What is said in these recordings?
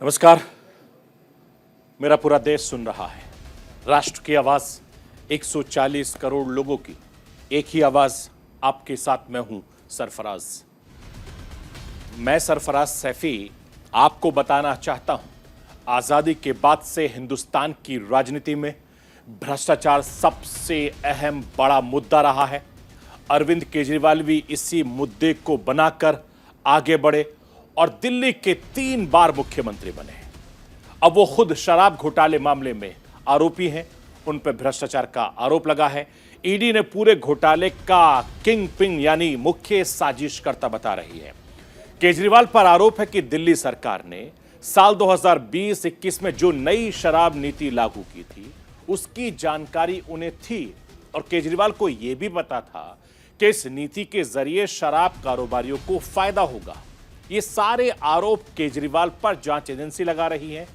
नमस्कार। मेरा पूरा देश सुन रहा है। राष्ट्र की आवाज 140 करोड़ लोगों की एक ही आवाज आपके साथ मैं हूं सरफराज। मैं सरफराज सैफी आपको बताना चाहता हूं, आजादी के बाद से हिंदुस्तान की राजनीति में भ्रष्टाचार सबसे अहम बड़ा मुद्दा रहा है। अरविंद केजरीवाल भी इसी मुद्दे को बनाकर आगे बढ़े और दिल्ली के 3 बार मुख्यमंत्री बने। अब वो खुद शराब घोटाले मामले में आरोपी हैं। उन पर भ्रष्टाचार का आरोप लगा है। ईडी ने पूरे घोटाले का किंग पिन यानी मुख्य साजिशकर्ता बता रही है। केजरीवाल पर आरोप है कि दिल्ली सरकार ने साल 2020-21 में जो नई शराब नीति लागू की थी उसकी जानकारी उन्हें थी और केजरीवाल को यह भी पता था कि इस नीति के जरिए शराब कारोबारियों को फायदा होगा। ये सारे आरोप केजरीवाल पर जांच एजेंसी लगा रही है,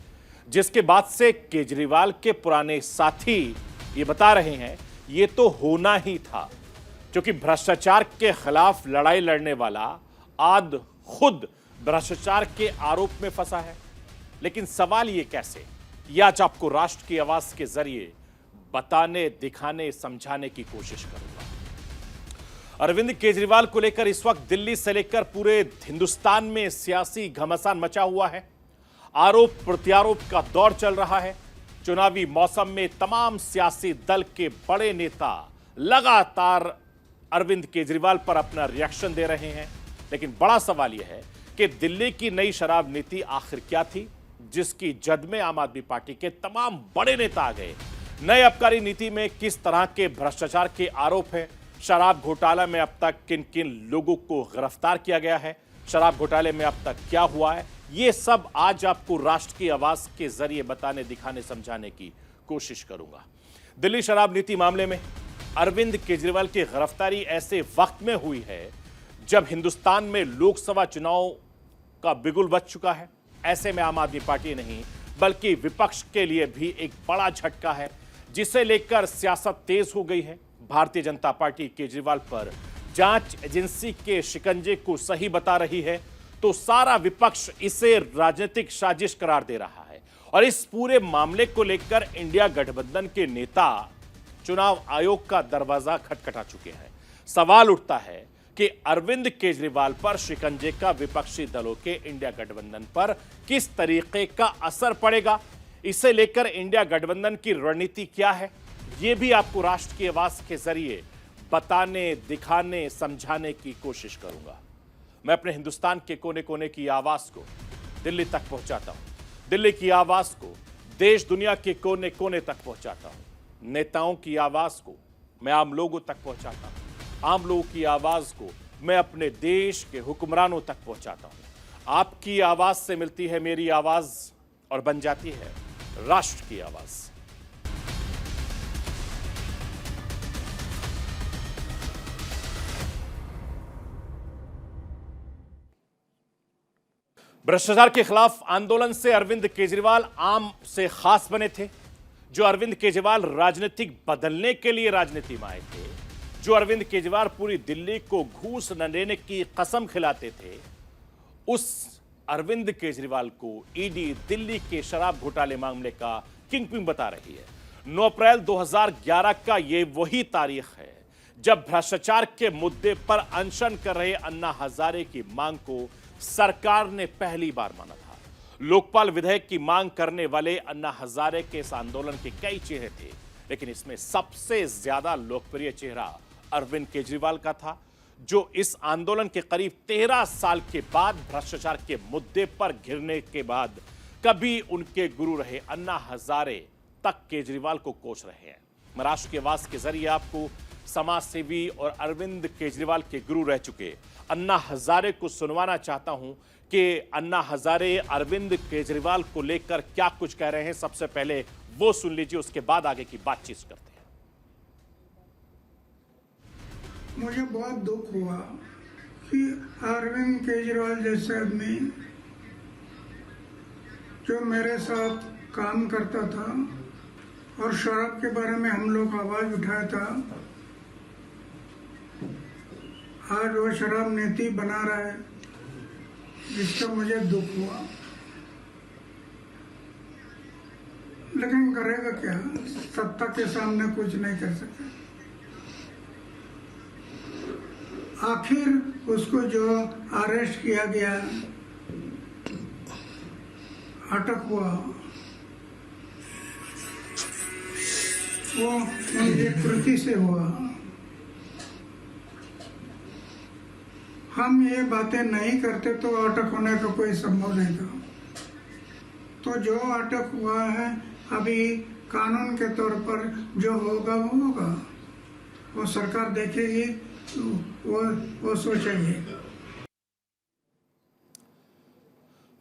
जिसके बाद से केजरीवाल के पुराने साथी ये बता रहे हैं ये तो होना ही था, क्योंकि भ्रष्टाचार के खिलाफ लड़ाई लड़ने वाला आज खुद भ्रष्टाचार के आरोप में फंसा है। लेकिन सवाल ये कैसे, ये आज आपको राष्ट्र की आवाज के जरिए बताने, दिखाने, समझाने की कोशिश करूंगा। अरविंद केजरीवाल को लेकर इस वक्त दिल्ली से लेकर पूरे हिंदुस्तान में सियासी घमासान मचा हुआ है। आरोप प्रत्यारोप का दौर चल रहा है। चुनावी मौसम में तमाम सियासी दल के बड़े नेता लगातार अरविंद केजरीवाल पर अपना रिएक्शन दे रहे हैं। लेकिन बड़ा सवाल यह है कि दिल्ली की नई शराब नीति आखिर क्या थी, जिसकी जद में आम आदमी पार्टी के तमाम बड़े नेता आ गए। नए आबकारी नीति में किस तरह के भ्रष्टाचार के आरोप हैं, शराब घोटाला में अब तक किन किन लोगों को गिरफ्तार किया गया है, शराब घोटाले में अब तक क्या हुआ है, ये सब आज आपको राष्ट्र की आवाज के जरिए बताने, दिखाने, समझाने की कोशिश करूंगा। दिल्ली शराब नीति मामले में अरविंद केजरीवाल की गिरफ्तारी ऐसे वक्त में हुई है जब हिंदुस्तान में लोकसभा चुनाव का बिगुल बज चुका है। ऐसे में आम आदमी पार्टी नहीं बल्कि विपक्ष के लिए भी एक बड़ा झटका है, जिसे लेकर सियासत तेज हो गई है। भारतीय जनता पार्टी केजरीवाल पर जांच एजेंसी के शिकंजे को सही बता रही है तो सारा विपक्ष इसे राजनीतिक साजिश करार दे रहा है। और इस पूरे मामले को लेकर इंडिया गठबंधन के नेता चुनाव आयोग का दरवाजा खटखटा चुके हैं। सवाल उठता है कि अरविंद केजरीवाल पर शिकंजे का विपक्षी दलों के इंडिया गठबंधन पर किस तरीके का असर पड़ेगा। इसे लेकर इंडिया गठबंधन की रणनीति क्या है, यह भी आपको राष्ट्र की आवाज के जरिए बताने, दिखाने, समझाने की कोशिश करूंगा। मैं अपने हिंदुस्तान के कोने कोने की आवाज को दिल्ली तक पहुंचाता हूं। दिल्ली की आवाज को देश दुनिया के कोने कोने तक पहुंचाता हूं। नेताओं की आवाज को मैं आम लोगों तक पहुंचाता हूं। आम लोगों की आवाज को मैं अपने देश के हुक्मरानों तक पहुंचाता हूं। आपकी आवाज से मिलती है मेरी आवाज और बन जाती है राष्ट्र की आवाज। भ्रष्टाचार के खिलाफ आंदोलन से अरविंद केजरीवाल आम से खास बने थे। जो अरविंद केजरीवाल राजनीतिक बदलने के लिए राजनीति में आए थे, जो अरविंद केजरीवाल पूरी दिल्ली को घूस न लेने की कसम खिलाते थे, उस अरविंद केजरीवाल को ईडी दिल्ली के शराब घोटाले मामले का किंगपिन बता रही है। 9 अप्रैल 2011 का यह वही तारीख है जब भ्रष्टाचार के मुद्दे पर अनशन कर रहे अन्ना हजारे की मांग को सरकार ने पहली बार माना था। लोकपाल विधेयक की मांग करने वाले अन्ना हजारे के इस आंदोलन के कई चेहरे थे, लेकिन इसमें सबसे ज्यादा लोकप्रिय चेहरा अरविंद केजरीवाल का था, जो इस आंदोलन के करीब 13 साल के बाद भ्रष्टाचार के मुद्दे पर घिरने के बाद कभी उनके गुरु रहे अन्ना हजारे तक केजरीवाल को कोस रहे हैं। मैं राष्ट्र की आवाज के जरिए आपको समाज सेवी और अरविंद केजरीवाल के गुरु रह चुके अन्ना हजारे को सुनवाना चाहता हूं कि अन्ना हजारे अरविंद केजरीवाल को लेकर क्या कुछ कह रहे हैं। सबसे पहले वो सुन लीजिए, उसके बाद आगे की बातचीत करते हैं। मुझे बहुत दुख हुआ कि अरविंद केजरीवाल जैसे आदमी जो मेरे साथ काम करता था और शराब के बारे में हम लोग आवाज उठाया था, आज वो शराब नीति बना रहा है, जिसका मुझे दुख हुआ। लेकिन करेगा क्या, सत्ता के सामने कुछ नहीं कर सकता। आखिर उसको जो अरेस्ट किया गया, अटक हुआ, वो उनकी कृति से हुआ। हम ये बातें नहीं करते तो अटक होने का कोई संभव नहीं था। तो जो अटक हुआ है अभी कानून के तौर पर जो होगा वो होगा, वो सरकार देखेगी, वो सोचेगी।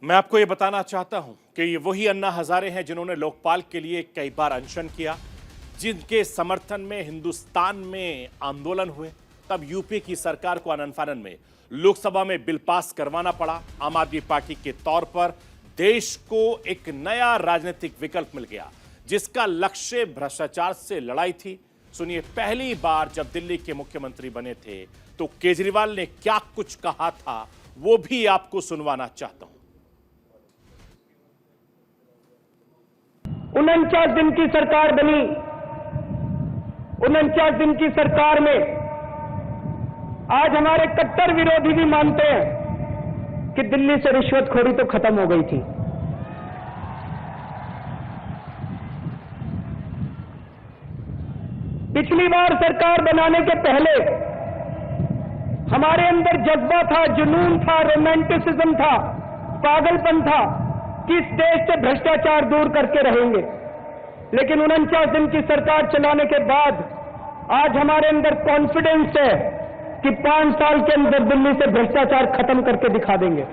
मैं आपको ये बताना चाहता हूं कि ये वही अन्ना हजारे हैं जिन्होंने लोकपाल के लिए कई बार अनशन किया, जिनके समर्थन में हिंदुस्तान में आंदोलन हुए। तब यूपी की सरकार को आनन फानन में लोकसभा में बिल पास करवाना पड़ा। आम आदमी पार्टी के तौर पर देश को एक नया राजनीतिक विकल्प मिल गया, जिसका लक्ष्य भ्रष्टाचार से लड़ाई थी। सुनिए, पहली बार जब दिल्ली के मुख्यमंत्री बने थे तो केजरीवाल ने क्या कुछ कहा था, वो भी आपको सुनवाना चाहता हूं। 49 दिन की सरकार बनी। 49 दिन की सरकार में आज हमारे कट्टर विरोधी भी मानते हैं कि दिल्ली से रिश्वतखोरी तो खत्म हो गई थी। पिछली बार सरकार बनाने के पहले हमारे अंदर जज्बा था, जुनून था, रोमांटिसिज्म था, पागलपन था कि इस देश से भ्रष्टाचार दूर करके रहेंगे। लेकिन 49 दिन की सरकार चलाने के बाद आज हमारे अंदर कॉन्फिडेंस है कि 5 साल के अंदर दिल्ली से भ्रष्टाचार खत्म करके दिखा देंगे।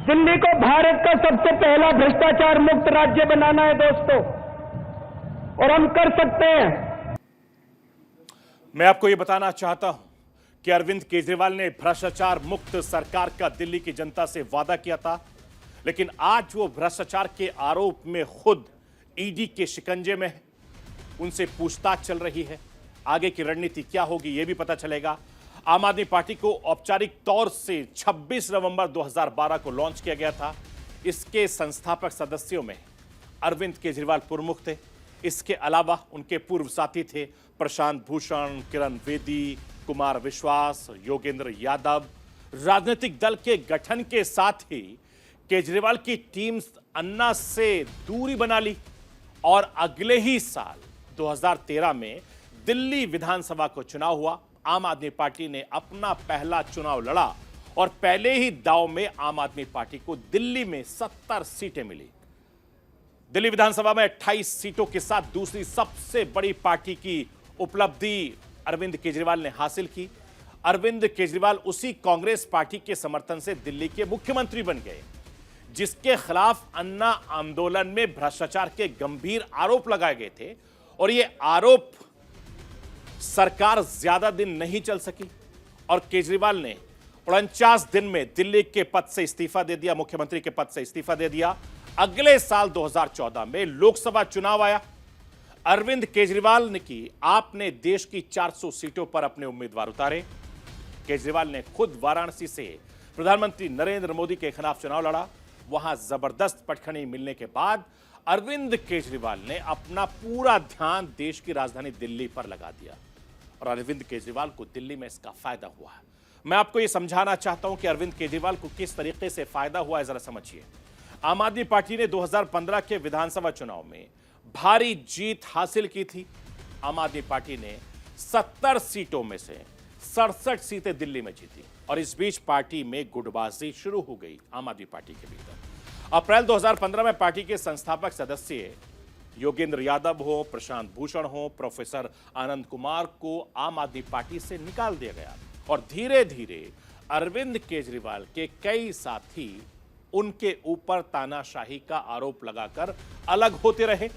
दिल्ली को भारत का सबसे पहला भ्रष्टाचार मुक्त राज्य बनाना है दोस्तों, और हम कर सकते हैं। मैं आपको यह बताना चाहता हूं कि अरविंद केजरीवाल ने भ्रष्टाचार मुक्त सरकार का दिल्ली की जनता से वादा किया था, लेकिन आज वो भ्रष्टाचार के आरोप में खुद ईडी के शिकंजे में है। उनसे पूछताछ चल रही है। आगे की रणनीति क्या होगी यह भी पता चलेगा। आम आदमी पार्टी को औपचारिक तौर से 26 नवंबर 2012 को लॉन्च किया गया था। इसके संस्थापक सदस्यों में अरविंद केजरीवाल प्रमुख थे। इसके अलावा उनके पूर्व साथी थे प्रशांत भूषण, किरण बेदी, कुमार विश्वास, योगेंद्र यादव। राजनीतिक दल के गठन के साथ ही केजरीवाल की टीम अन्ना से दूरी बना ली और अगले ही साल 2013 में दिल्ली विधानसभा को चुनाव हुआ। आम आदमी पार्टी ने अपना पहला चुनाव लड़ा और पहले ही दांव में आम आदमी पार्टी को दिल्ली में 70 सीटें मिली। दिल्ली विधानसभा में 28 सीटों के साथ दूसरी सबसे बड़ी पार्टी की उपलब्धि अरविंद केजरीवाल ने हासिल की। अरविंद केजरीवाल उसी कांग्रेस पार्टी के समर्थन से दिल्ली के मुख्यमंत्री बन गए, जिसके खिलाफ अन्ना आंदोलन में भ्रष्टाचार के गंभीर आरोप लगाए गए थे। और ये आरोप सरकार ज्यादा दिन नहीं चल सकी और केजरीवाल ने 49 दिन में दिल्ली के पद से इस्तीफा दे दिया, मुख्यमंत्री के पद से इस्तीफा दे दिया। अगले साल 2014 में लोकसभा चुनाव आया। अरविंद केजरीवाल ने की आपने देश की 400 सीटों पर अपने उम्मीदवार उतारे। केजरीवाल ने खुद वाराणसी से प्रधानमंत्री नरेंद्र मोदी के खिलाफ चुनाव लड़ा। वहां जबरदस्त पटखनी मिलने के बाद अरविंद केजरीवाल ने अपना पूरा ध्यान देश की राजधानी दिल्ली पर लगा दिया और अरविंद केजरीवाल को दिल्ली में इसका फायदा हुआ है। मैं आपको यह समझाना चाहता हूं कि अरविंद केजरीवाल को किस तरीके से फायदा हुआ है, जरा समझिए। आम आदमी पार्टी ने 2015 के विधानसभा चुनाव में भारी जीत हासिल की थी। आम आदमी पार्टी ने 70 सीटों में से 67 सीटें दिल्ली में जीती और इस बीच पार्टी में गुटबाजी शुरू हो गई आम आदमी पार्टी के भीतर। अप्रैल 2015 में पार्टी के संस्थापक सदस्य योगेंद्र यादव हो, प्रशांत भूषण हो, प्रोफेसर आनंद कुमार को आम आदमी पार्टी से निकाल दिया गया और धीरे धीरे अरविंद केजरीवाल के कई साथी उनके ऊपर तानाशाही का आरोप लगाकर अलग होते रहे।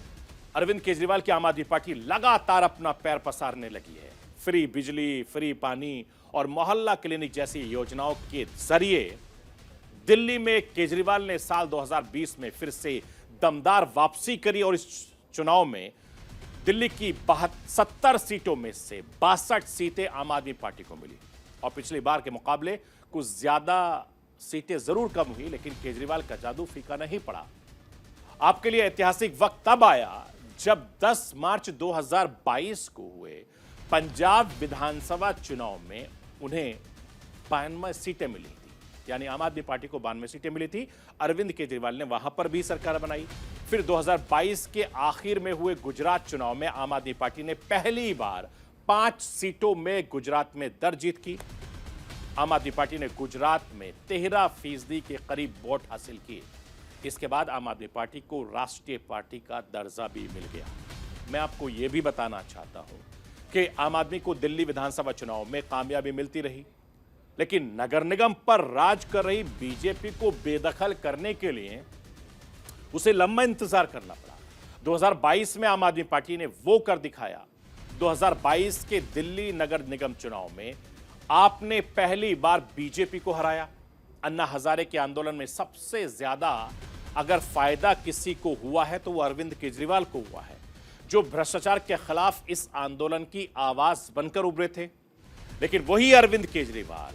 अरविंद केजरीवाल की आम आदमी पार्टी लगातार अपना पैर पसारने लगी है। फ्री बिजली, फ्री पानी और मोहल्ला क्लिनिक जैसी योजनाओं के जरिए दिल्ली में केजरीवाल ने साल 2020 में फिर से दमदार वापसी करी और इस चुनाव में दिल्ली की 70 सीटों में से 62 सीटें आम आदमी पार्टी को मिली और पिछली बार के मुकाबले कुछ ज्यादा सीटें जरूर कम हुई, लेकिन केजरीवाल का जादू फीका नहीं पड़ा। आपके लिए ऐतिहासिक वक्त तब आया जब 10 मार्च 2022 को हुए पंजाब विधानसभा चुनाव में उन्हें 92 सीटें मिली थी, यानी आम आदमी पार्टी को 92 सीटें मिली थी। अरविंद केजरीवाल ने वहां पर भी सरकार बनाई। फिर 2022 के आखिर में हुए गुजरात चुनाव में आम आदमी पार्टी ने पहली बार 5 सीटों में गुजरात में दर जीत की। आम आदमी पार्टी ने गुजरात में 13% के करीब वोट हासिल किए। इसके बाद आम आदमी पार्टी को राष्ट्रीय पार्टी का दर्जा भी मिल गया। मैं आपको यह भी बताना चाहता हूं कि आम आदमी को दिल्ली विधानसभा चुनाव में कामयाबी मिलती रही, लेकिन नगर निगम पर राज कर रही बीजेपी को बेदखल करने के लिए उसे लंबा इंतजार करना पड़ा। 2022 में आम आदमी पार्टी ने वो कर दिखाया। 2022 के दिल्ली नगर निगम चुनाव में आपने पहली बार बीजेपी को हराया। अन्ना हजारे के आंदोलन में सबसे ज्यादा अगर फायदा किसी को हुआ है तो वो अरविंद केजरीवाल को हुआ है, जो भ्रष्टाचार के खिलाफ इस आंदोलन की आवाज बनकर उभरे थे। लेकिन वही अरविंद केजरीवाल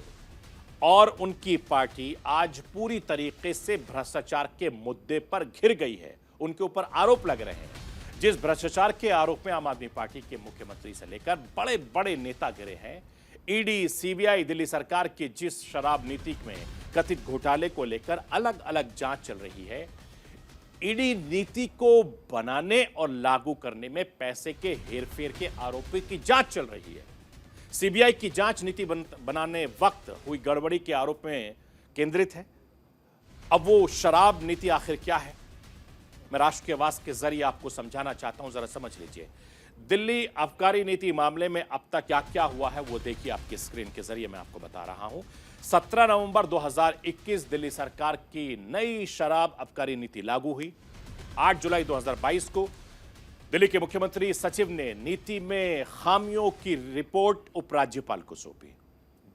और उनकी पार्टी आज पूरी तरीके से भ्रष्टाचार के मुद्दे पर घिर गई है। उनके ऊपर आरोप लग रहे हैं। जिस भ्रष्टाचार के आरोप में आम आदमी पार्टी के मुख्यमंत्री से लेकर बड़े बड़े नेता गिरे हैं, ईडी, सीबीआई, दिल्ली सरकार की जिस शराब नीति में कथित घोटाले को लेकर अलग अलग जांच चल रही है, ईडी नीति को बनाने और लागू करने में पैसे के हेरफेर के आरोपी की जांच चल रही है। सीबीआई की जांच नीति बनाने वक्त हुई गड़बड़ी के आरोप में केंद्रित है। अब वो शराब नीति आखिर क्या है, मैं राष्ट्र की आवाज के जरिए आपको समझाना चाहता हूं, जरा समझ लीजिए। दिल्ली आबकारी नीति मामले में अब तक क्या क्या हुआ है वो देखिए आपकी स्क्रीन के जरिए मैं आपको बता रहा हूं। 17 नवंबर 2021 दिल्ली सरकार की नई शराब आबकारी नीति लागू हुई। 8 जुलाई 2022 को दिल्ली के मुख्यमंत्री सचिव ने नीति में खामियों की रिपोर्ट उपराज्यपाल को सौंपी।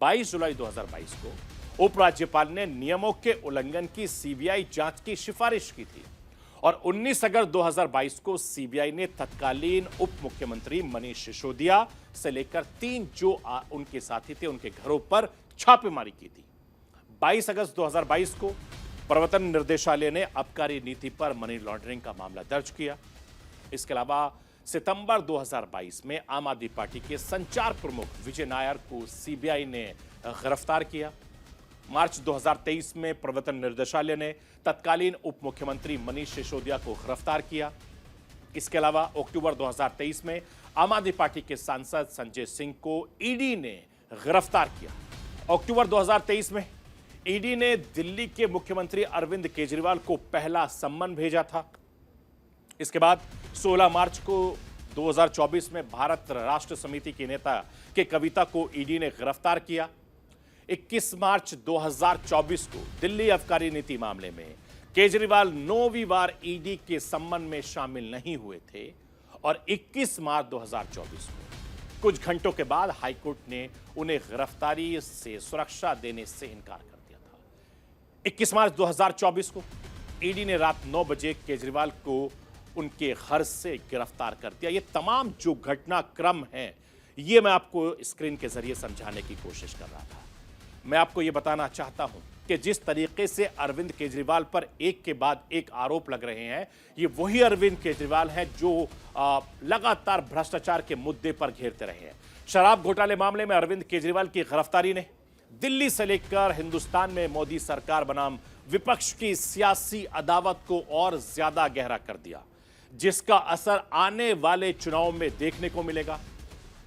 22 जुलाई 2022 को उपराज्यपाल ने नियमों के उल्लंघन की सीबीआई जांच की सिफारिश की थी और 19 अगस्त 2022 को सीबीआई ने तत्कालीन उप मुख्यमंत्री मनीष सिसोदिया से लेकर 3 जो उनके साथी थे उनके घरों पर छापेमारी की थी। 22 अगस्त 2022 को प्रवर्तन निर्देशालय ने आबकारी नीति पर मनी लॉन्ड्रिंग का मामला दर्ज किया। इसके अलावा सितंबर 2022 में आम आदमी पार्टी के संचार प्रमुख विजय नायर को सीबीआई ने गिरफ्तार किया। मार्च 2023 में प्रवर्तन निर्देशालय ने तत्कालीन उप मुख्यमंत्री मनीष सिसोदिया को गिरफ्तार किया। इसके अलावा अक्टूबर 2023 में आम आदमी पार्टी के सांसद संजय सिंह को ईडी ने गिरफ्तार किया। अक्टूबर 2023 में ईडी ने दिल्ली के मुख्यमंत्री अरविंद केजरीवाल को पहला सम्मन भेजा था। इसके बाद 16 मार्च को 2024 में भारत राष्ट्र समिति के नेता के कविता को ईडी ने गिरफ्तार किया। 21 मार्च 2024 को दिल्ली आबकारी नीति मामले में केजरीवाल 9वीं बार ईडी के सम्मन में शामिल नहीं हुए थे और 21 मार्च 2024 को कुछ घंटों के बाद हाईकोर्ट ने उन्हें गिरफ्तारी से सुरक्षा देने से इनकार कर दिया था। 21 मार्च 2024 को ईडी ने रात 9 बजे केजरीवाल को उनके घर से गिरफ्तार कर दिया। ये तमाम जो घटनाक्रम है ये मैं आपको स्क्रीन के जरिए समझाने की कोशिश कर रहा था। मैं आपको यह बताना चाहता हूं कि जिस तरीके से अरविंद केजरीवाल पर एक के बाद एक आरोप लग रहे हैं, ये वही अरविंद केजरीवाल है जो लगातार भ्रष्टाचार के मुद्दे पर घेरते रहे हैं। शराब घोटाले मामले में अरविंद केजरीवाल की गिरफ्तारी ने दिल्ली से लेकर हिंदुस्तान में मोदी सरकार बनाम विपक्ष की सियासी अदावत को और ज्यादा गहरा कर दिया, जिसका असर आने वाले चुनाव में देखने को मिलेगा।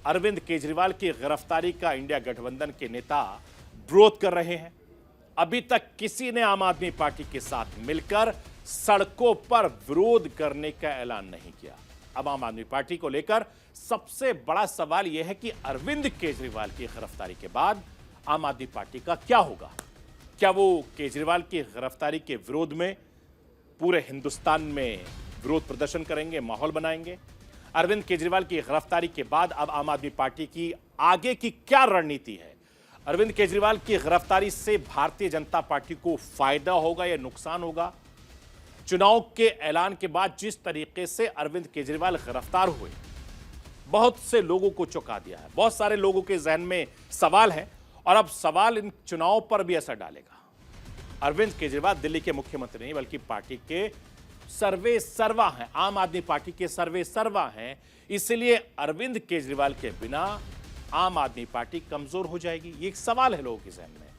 अरविंद केजरीवाल की गिरफ्तारी का इंडिया गठबंधन के नेता विरोध कर रहे हैं। अभी तक किसी ने आम आदमी पार्टी के साथ मिलकर सड़कों पर विरोध करने का ऐलान नहीं किया। अब आम आदमी पार्टी को लेकर सबसे बड़ा सवाल यह है कि अरविंद केजरीवाल की गिरफ्तारी के बाद आम आदमी पार्टी का क्या होगा। क्या वो केजरीवाल की गिरफ्तारी के विरोध में पूरे हिंदुस्तान में विरोध प्रदर्शन करेंगे, माहौल बनाएंगे? अरविंद केजरीवाल की गिरफ्तारी के बाद अब आम आदमी पार्टी की आगे की क्या रणनीति है? अरविंद केजरीवाल की गिरफ्तारी से भारतीय जनता पार्टी को फायदा होगा या नुकसान होगा? चुनाव के ऐलान के बाद जिस तरीके से अरविंद केजरीवाल गिरफ्तार हुए, बहुत से लोगों को चौंका दिया है। बहुत सारे लोगों के जहन में सवाल है और अब सवाल इन चुनाव पर भी असर डालेगा। अरविंद केजरीवाल दिल्ली के मुख्यमंत्री नहीं बल्कि पार्टी के सर्वे सर्वा हैं, आम आदमी पार्टी के सर्वे सर्वा हैं। इसलिए अरविंद केजरीवाल के बिना आम आदमी पार्टी कमजोर हो जाएगी। ये एक सवाल है लोगों के जहन में।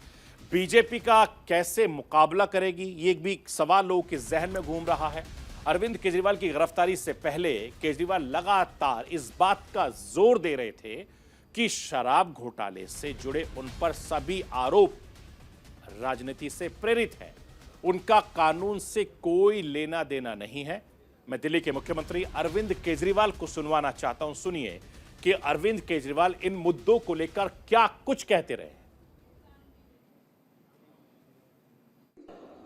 बीजेपी का कैसे मुकाबला करेगी, ये एक भी सवाल लोगों के जहन में घूम रहा है। अरविंद केजरीवाल की गिरफ्तारी से पहले केजरीवाल लगातार इस बात का जोर दे रहे थे कि शराब घोटाले से जुड़े उन पर सभी आरोप राजनीति से प्रेरित है, उनका कानून से कोई लेना देना नहीं है। मैं दिल्ली के मुख्यमंत्री अरविंद केजरीवाल को सुनवाना चाहता हूं, सुनिए कि अरविंद केजरीवाल इन मुद्दों को लेकर क्या कुछ कहते रहे।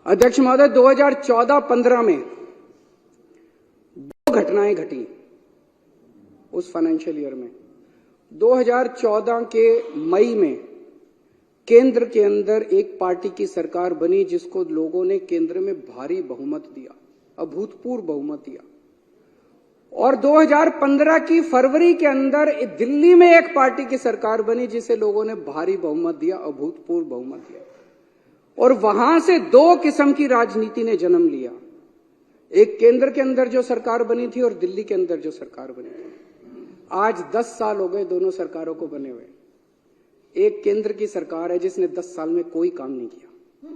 अध्यक्ष महोदय, 2014-15 में 2 घटनाएं घटी उस फाइनेंशियल ईयर में। 2014 के मई में केंद्र के अंदर एक पार्टी की सरकार बनी जिसको लोगों ने केंद्र में भारी बहुमत दिया, अभूतपूर्व बहुमत दिया। और 2015 की फरवरी के अंदर दिल्ली में एक पार्टी की सरकार बनी जिसे लोगों ने भारी बहुमत दिया, अभूतपूर्व बहुमत दिया। और वहां से 2 किस्म की राजनीति ने जन्म लिया, एक केंद्र के अंदर जो सरकार बनी थी और दिल्ली के अंदर जो सरकार बनी थी। आज 10 साल हो गए दोनों सरकारों को बने हुए। एक केंद्र की सरकार है जिसने 10 साल में कोई काम नहीं किया,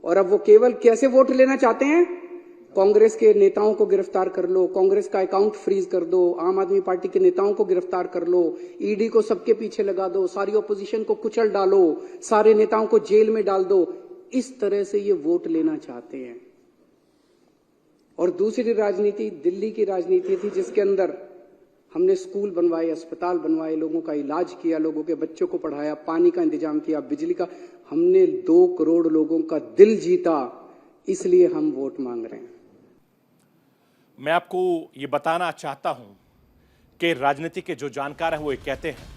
और अब वो केवल कैसे वोट लेना चाहते हैं? कांग्रेस के नेताओं को गिरफ्तार कर लो, कांग्रेस का अकाउंट फ्रीज कर दो, आम आदमी पार्टी के नेताओं को गिरफ्तार कर लो, ईडी को सबके पीछे लगा दो, सारी ऑपोजिशन को कुचल डालो, सारे नेताओं को जेल में डाल दो। इस तरह से ये वोट लेना चाहते हैं। और दूसरी राजनीति दिल्ली की राजनीति थी जिसके अंदर हमने स्कूल बनवाए, अस्पताल बनवाए, लोगों का इलाज किया, लोगों के बच्चों को पढ़ाया, पानी का इंतजाम किया, बिजली का। हमने 2 करोड़ लोगों का दिल जीता, इसलिए हम वोट मांग रहे हैं। मैं आपको ये बताना चाहता हूं कि राजनीति के जो जानकार हैं वो ये कहते हैं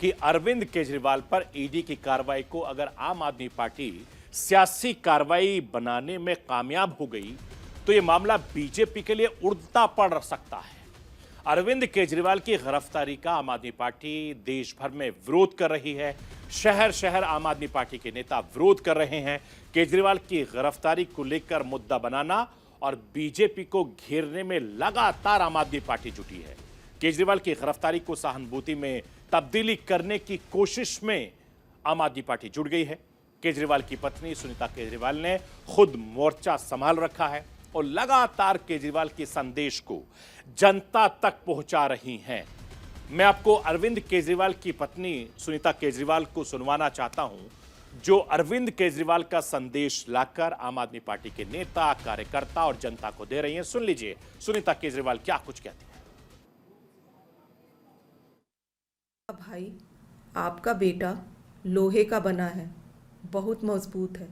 कि अरविंद केजरीवाल पर ईडी की कार्रवाई को अगर आम आदमी पार्टी सियासी कार्रवाई बनाने में कामयाब हो गई तो ये मामला बीजेपी के लिए उड़ता पड़ सकता है। अरविंद केजरीवाल की गिरफ्तारी का आम आदमी पार्टी देश भर में विरोध कर रही है। शहर शहर आम आदमी पार्टी के नेता विरोध कर रहे हैं। केजरीवाल की गिरफ्तारी को लेकर मुद्दा बनाना और बीजेपी को घेरने में लगातार आम आदमी पार्टी जुटी है। केजरीवाल की गिरफ्तारी को सहानुभूति में तब्दीली करने की कोशिश में आम आदमी पार्टी जुट गई है। केजरीवाल की पत्नी सुनीता केजरीवाल ने खुद मोर्चा संभाल रखा है और लगातार केजरीवाल के संदेश को जनता तक पहुंचा रही हैं। मैं आपको अरविंद केजरीवाल की पत्नी सुनीता केजरीवाल को सुनवाना चाहता हूं, जो अरविंद केजरीवाल का संदेश लाकर आम आदमी पार्टी के नेता, कार्यकर्ता और जनता को दे रही हैं। सुन लीजिए सुनीता केजरीवाल क्या कुछ कहती हैं। भाई, आपका बेटा लोहे का बना है, बहुत मजबूत है।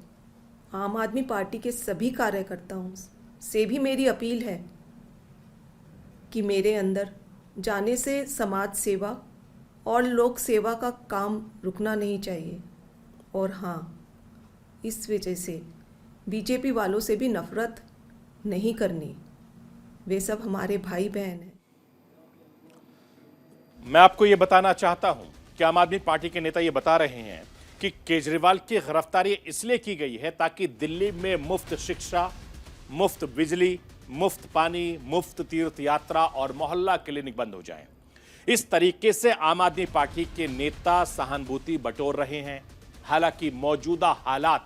आम आदमी पार्टी के सभी कार्यकर्ताओं से भी मेरी अपील है कि मेरे अंदर जाने से समाज सेवा और लोक सेवा का काम रुकना नहीं चाहिए। और हाँ, इस वजह से बीजेपी वालों से भी नफरत नहीं करनी, वे सब हमारे भाई बहन हैं। मैं आपको यह बताना चाहता हूं कि आम आदमी पार्टी के नेता यह बता रहे हैं कि केजरीवाल की गिरफ्तारी इसलिए की गई है ताकि दिल्ली में मुफ्त शिक्षा, मुफ्त बिजली, मुफ्त पानी, मुफ्त तीर्थ यात्रा और मोहल्ला क्लिनिक बंद हो जाएं। इस तरीके से आम आदमी पार्टी के नेता सहानुभूति बटोर रहे हैं। हालांकि मौजूदा हालात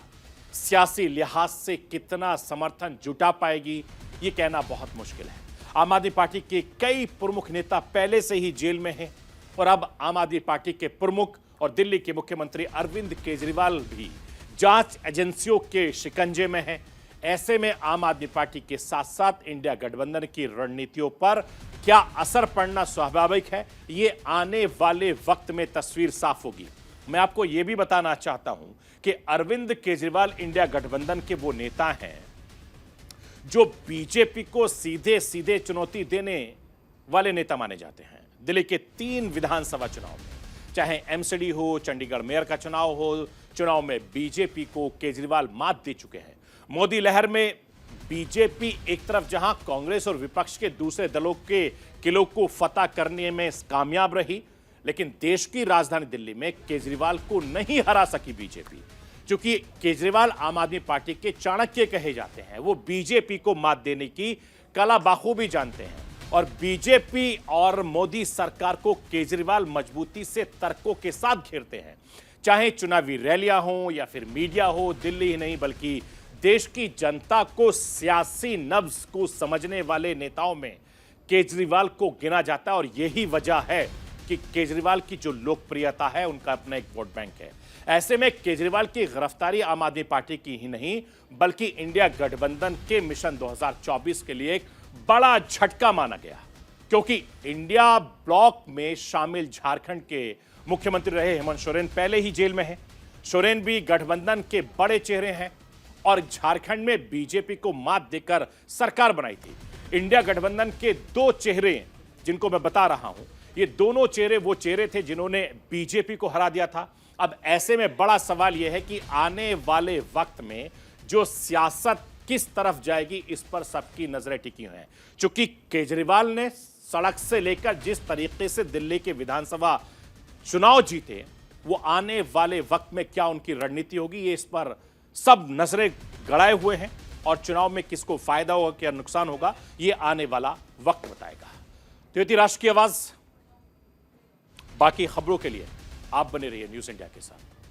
सियासी लिहाज से कितना समर्थन जुटा पाएगी ये कहना बहुत मुश्किल है। आम आदमी पार्टी के कई प्रमुख नेता पहले से ही जेल में हैं और अब आम आदमी पार्टी के प्रमुख और दिल्ली के मुख्यमंत्री अरविंद केजरीवाल भी जांच एजेंसियों के शिकंजे में हैं। ऐसे में आम आदमी पार्टी के साथ साथ इंडिया गठबंधन की रणनीतियों पर क्या असर पड़ना स्वाभाविक है, ये आने वाले वक्त में तस्वीर साफ होगी। मैं आपको यह भी बताना चाहता हूं कि अरविंद केजरीवाल इंडिया गठबंधन के वो नेता हैं जो बीजेपी को सीधे सीधे चुनौती देने वाले नेता माने जाते हैं। दिल्ली के 3 विधानसभा चुनाव में, चाहे एमसीडी हो, चंडीगढ़ मेयर का चुनाव हो, चुनाव में बीजेपी को केजरीवाल मात दे चुके हैं। मोदी लहर में बीजेपी एक तरफ जहां कांग्रेस और विपक्ष के दूसरे दलों के किलों को फतह करने में कामयाब रही, लेकिन देश की राजधानी दिल्ली में केजरीवाल को नहीं हरा सकी बीजेपी। क्योंकि केजरीवाल आम आदमी पार्टी के चाणक्य कहे जाते हैं। वो बीजेपी को मात देने की कला बाखूबी जानते हैं और बीजेपी और मोदी सरकार को केजरीवाल मजबूती से तर्कों के साथ घेरते हैं। चाहे चुनावी रैलियां हो या फिर मीडिया हो, दिल्ली ही नहीं बल्कि देश की जनता को सियासी नब्ज को समझने वाले नेताओं में केजरीवाल को गिना जाता है और यही वजह है कि केजरीवाल की जो लोकप्रियता है उनका अपना एक वोट बैंक है। ऐसे में केजरीवाल की गिरफ्तारी आम आदमी पार्टी की ही नहीं बल्कि इंडिया गठबंधन के मिशन 2024 के लिए एक बड़ा झटका माना गया, क्योंकि इंडिया ब्लॉक में शामिल झारखंड के मुख्यमंत्री रहे हेमंत सोरेन पहले ही जेल में हैं। सोरेन भी गठबंधन के बड़े चेहरे हैं और झारखंड में बीजेपी को मात देकर सरकार बनाई थी। इंडिया गठबंधन के दो चेहरे जिनको मैं बता रहा हूं, ये दोनों चेहरे वो चेहरे थे जिन्होंने बीजेपी को हरा दिया था। अब ऐसे में बड़ा सवाल यह है कि आने वाले वक्त में जो सियासत किस तरफ जाएगी, इस पर सबकी नजरें टिकी हुई हैं। चूंकि केजरीवाल ने सड़क से लेकर जिस तरीके से दिल्ली के विधानसभा चुनाव जीते, वो आने वाले वक्त में क्या उनकी रणनीति होगी, ये इस पर सब नजरें गड़ाए हुए हैं और चुनाव में किसको फायदा होगा क्या नुकसान होगा, ये आने वाला वक्त बताएगा। तो ये थी राष्ट्र की आवाज। बाकी खबरों के लिए आप बने रहिए न्यूज़ इंडिया के साथ।